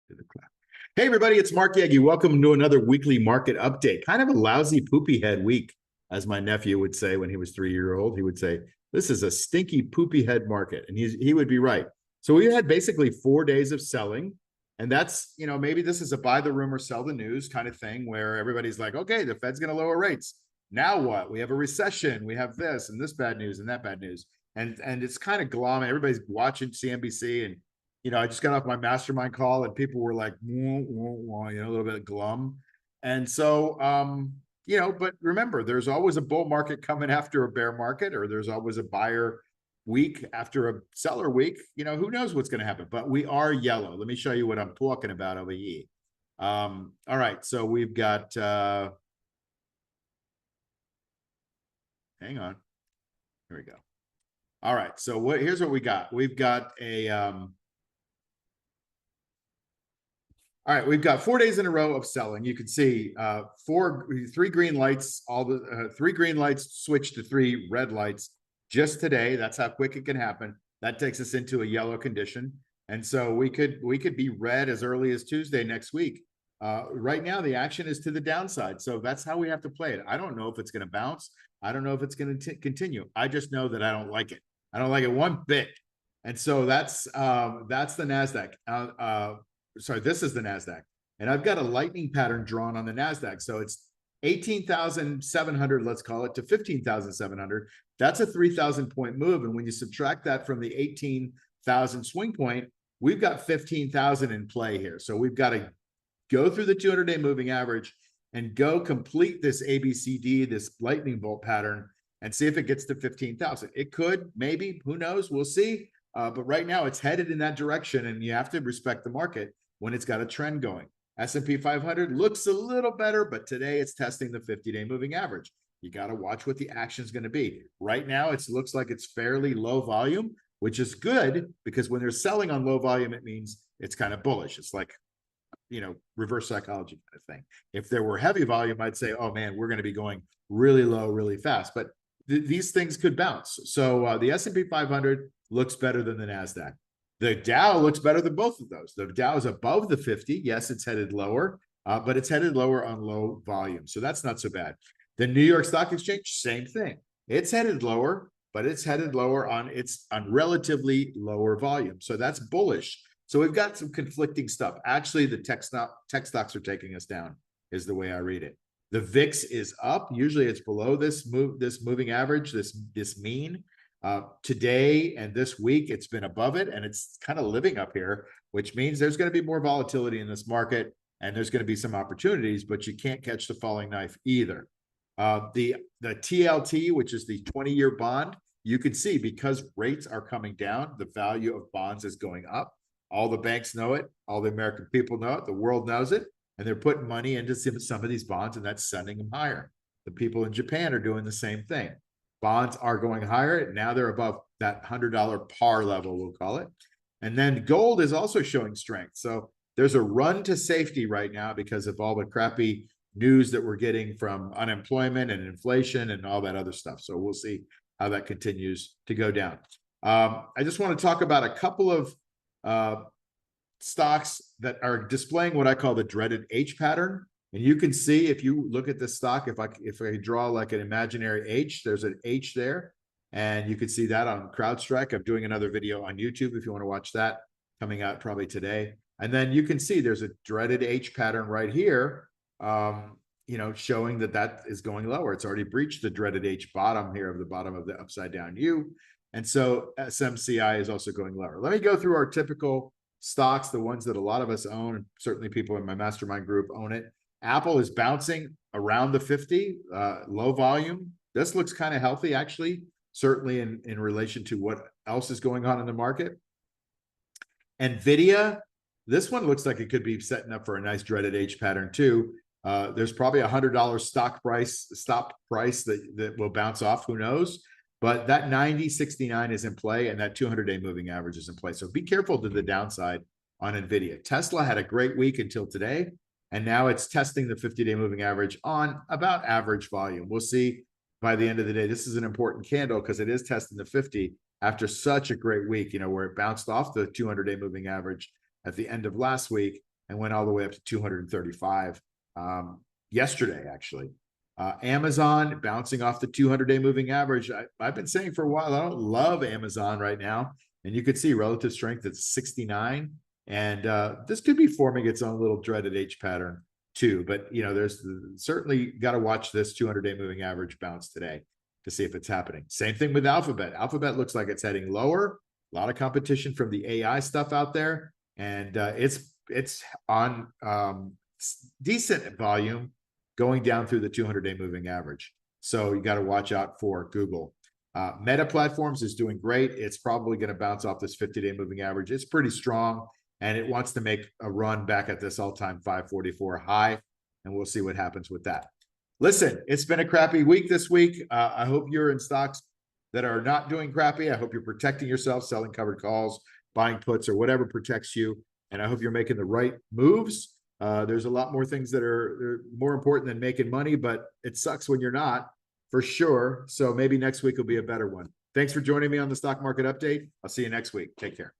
To the clap. Hey, everybody, it's Mark Yegi. Welcome to another weekly market update. Kind of a lousy, poopy head week, as my nephew would say when he was 3 years old. He would say, "This is a stinky, poopy head market." And he would be right. So we had basically 4 days of selling. And that's, maybe this is a buy the rumor, sell the news kind of thing where everybody's like, okay, the Fed's going to lower rates. Now what? We have a recession. We have this and this bad news and that bad news. And it's kind of glum. Everybody's watching CNBC and I just got off my mastermind call and people were like, wah, wah, wah, a little bit glum. And so, but remember, there's always a bull market coming after a bear market, or there's always a buyer week after a seller week. Who knows what's going to happen, but we are yellow. Let me show you what I'm talking about over here. All right. So we've got, hang on. Here we go. All right. So here's what we got. We've got a, all right, we've got 4 days in a row of selling. You can see three green lights, three green lights switch to three red lights just today. That's how quick it can happen. That takes us into a yellow condition. And so we could be red as early as Tuesday next week. Right now, the action is to the downside. So that's how we have to play it. I don't know if it's going to bounce. I don't know if it's going to continue. I just know that I don't like it. I don't like it one bit. And so that's the NASDAQ. Sorry, this is the NASDAQ. And I've got a lightning pattern drawn on the NASDAQ. So it's 18,700, let's call it, to 15,700. That's a 3,000 point move. And when you subtract that from the 18,000 swing point, we've got 15,000 in play here. So we've got to go through the 200-day moving average and go complete this ABCD, this lightning bolt pattern, and see if it gets to 15,000. It could, maybe, who knows? We'll see. But right now it's headed in that direction, and you have to respect the market when it's got a trend going. S&P 500 looks a little better, but today it's testing the 50-day moving average. You got to watch what the action is going to be. Right now, it looks like it's fairly low volume, which is good because when they're selling on low volume, it means it's kind of bullish. It's like, reverse psychology kind of thing. If there were heavy volume, I'd say, oh man, we're going to be going really low, really fast. But these things could bounce. So the S&P 500 looks better than the NASDAQ. The Dow looks better than both of those. The Dow is above the 50. Yes, it's headed lower, but it's headed lower on low volume. So that's not so bad. The New York Stock Exchange, same thing. It's headed lower, but it's headed lower on relatively lower volume. So that's bullish. So we've got some conflicting stuff. Actually, the tech stocks are taking us down, is the way I read it. The VIX is up. Usually it's below this moving average, this mean. Today and this week, it's been above it, and it's kind of living up here, which means there's going to be more volatility in this market, and there's going to be some opportunities, but you can't catch the falling knife either. The TLT, which is the 20-year bond, you can see because rates are coming down, the value of bonds is going up. All the banks know it. All the American people know it. The world knows it. And they're putting money into some of these bonds, and that's sending them higher. The people in Japan are doing the same thing. Bonds are going higher. Now they're above that $100 par level, we'll call it. And then gold is also showing strength. So there's a run to safety right now because of all the crappy news that we're getting from unemployment and inflation and all that other stuff. So we'll see how that continues to go down. I just want to talk about a couple of stocks that are displaying what I call the dreaded H pattern. And you can see if you look at this stock, if I draw like an imaginary H, there's an H there. And you can see that on CrowdStrike. I'm doing another video on YouTube if you want to watch that, coming out probably today. And then you can see there's a dreaded H pattern right here, showing that is going lower. It's already breached the dreaded H bottom here of the bottom of the upside down U. And so SMCI is also going lower. Let me go through our typical stocks, the ones that a lot of us own. Certainly people in my mastermind group own it. Apple is bouncing around the 50, low volume. This looks kind of healthy, actually, certainly in relation to what else is going on in the market. NVIDIA, this one looks like it could be setting up for a nice dreaded H pattern too. There's probably a $100 stop price that will bounce off, who knows? But that 90.69 is in play, and that 200-day moving average is in play. So be careful to the downside on NVIDIA. Tesla had a great week until today, and now it's testing the 50-day moving average on about average volume. We'll see by the end of the day. This is an important candle because it is testing the 50 after such a great week, where it bounced off the 200-day moving average at the end of last week. and went all the way up to 235 yesterday, actually. Amazon bouncing off the 200-day moving average. I've been saying for a while, I don't love Amazon right now. And you could see relative strength at 69. And this could be forming its own little dreaded H pattern too. But, you know, there's certainly got to watch this 200-day moving average bounce today to see if it's happening. Same thing with Alphabet. Alphabet looks like it's heading lower. A lot of competition from the AI stuff out there. And it's on decent volume going down through the 200-day moving average. So you got to watch out for Google. Meta Platforms is doing great. It's probably going to bounce off this 50-day moving average. It's pretty strong, and it wants to make a run back at this all-time 544 high, and we'll see what happens with that. Listen, it's been a crappy week this week. I hope you're in stocks that are not doing crappy. I hope you're protecting yourself, selling covered calls, buying puts, or whatever protects you, and I hope you're making the right moves. There's a lot more things that are more important than making money, but it sucks when you're not, for sure. So maybe next week will be a better one. Thanks for joining me on the Stock Market Update. I'll see you next week. Take care.